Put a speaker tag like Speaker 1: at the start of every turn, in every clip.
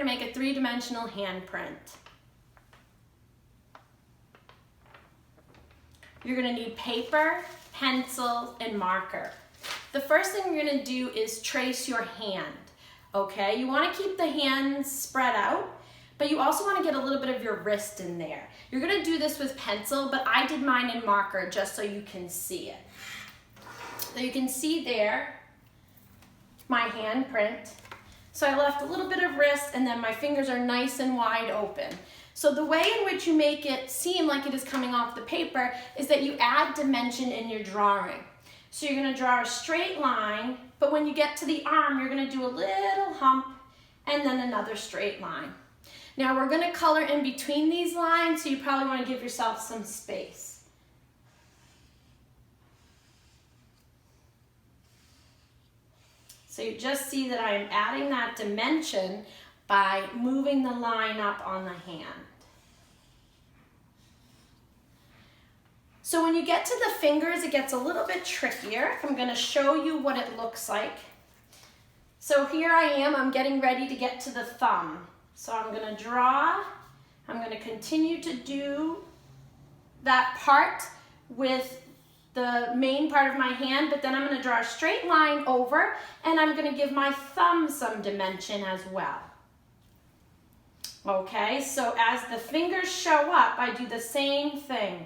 Speaker 1: to make a three-dimensional handprint. You're going to need paper, pencil, and marker. The first thing you're going to do is trace your hand, okay? You want to keep the hands spread out, but you also want to get a little bit of your wrist in there. You're going to do this with pencil, but I did mine in marker just so you can see it. So you can see there my handprint. So I left a little bit of wrist, and then my fingers are nice and wide open. So the way in which you make it seem like it is coming off the paper is that you add dimension in your drawing. So you're going to draw a straight line, but when you get to the arm, you're going to do a little hump and then another straight line. Now we're going to color in between these lines, so you probably want to give yourself some space. So you just see that I am adding that dimension by moving the line up on the hand. So when you get to the fingers, it gets a little bit trickier. I'm going to show you what it looks like. So here I am, I'm getting ready to get to the thumb. So I'm going to draw, I'm going to continue to do that part with the main part of my hand, but then I'm going to draw a straight line over, and I'm going to give my thumb some dimension as well. Okay, so as the fingers show up, I do the same thing.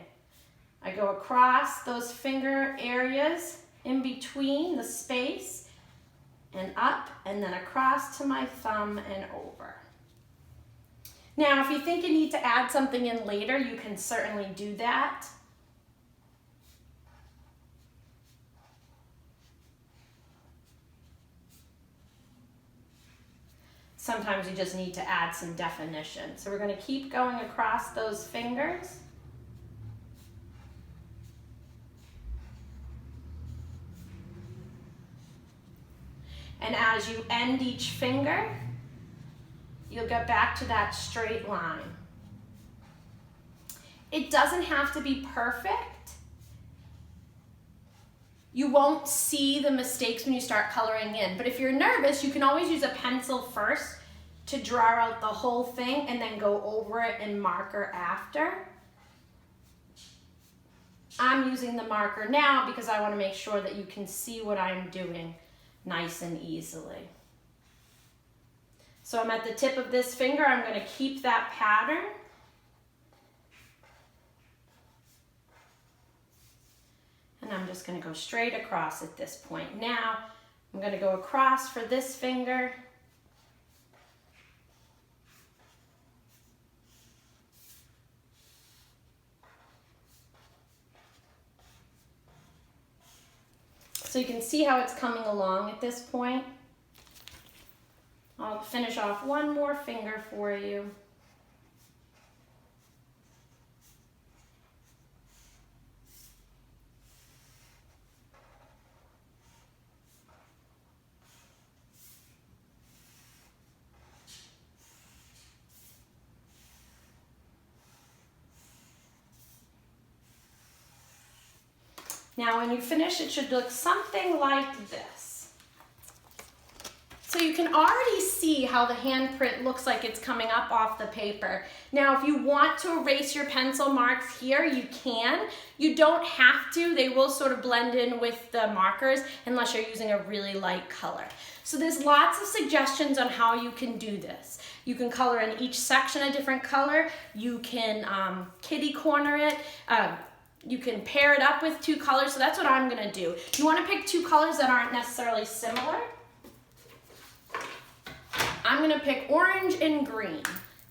Speaker 1: I go across those finger areas in between the space and up, and then across to my thumb and over. Now, if you think you need to add something in later, you can certainly do that. Sometimes you just need to add some definition. So we're going to keep going across those fingers. And as you end each finger, you'll get back to that straight line. It doesn't have to be perfect. You won't see the mistakes when you start coloring in, but if you're nervous, you can always use a pencil first to draw out the whole thing and then go over it in marker after. I'm using the marker now because I want to make sure that you can see what I'm doing nice and easily. So I'm at the tip of this finger. I'm going to keep that pattern. And I'm just going to go straight across at this point. Now I'm going to go across for this finger. So you can see how it's coming along at this point. I'll finish off one more finger for you. Now when you finish, it should look something like this. So you can already see how the handprint looks like it's coming up off the paper. Now if you want to erase your pencil marks here, you can. You don't have to. They will sort of blend in with the markers unless you're using a really light color. So there's lots of suggestions on how you can do this. You can color in each section a different color. You can kitty corner it. You can pair it up with two colors, so that's what I'm going to do. You want to pick two colors that aren't necessarily similar. I'm going to pick orange and green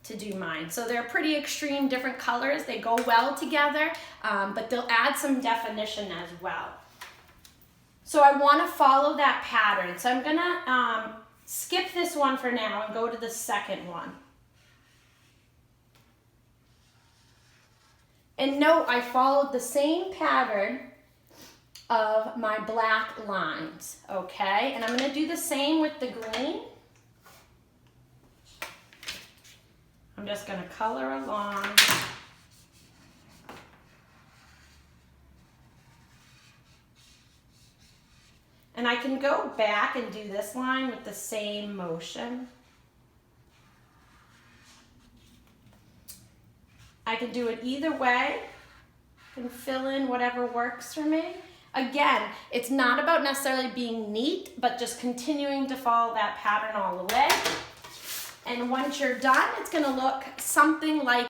Speaker 1: to do mine. So they're pretty extreme different colors. They go well together, but they'll add some definition as well. So I want to follow that pattern. So I'm going to skip this one for now and go to the second one. And note, I followed the same pattern of my black lines, okay? And I'm going to do the same with the green. I'm just going to color along. And I can go back and do this line with the same motion. can do it either way. I can fill in whatever works for me. Again, it's not about necessarily being neat, but just continuing to follow that pattern all the way. And once you're done, it's gonna look something like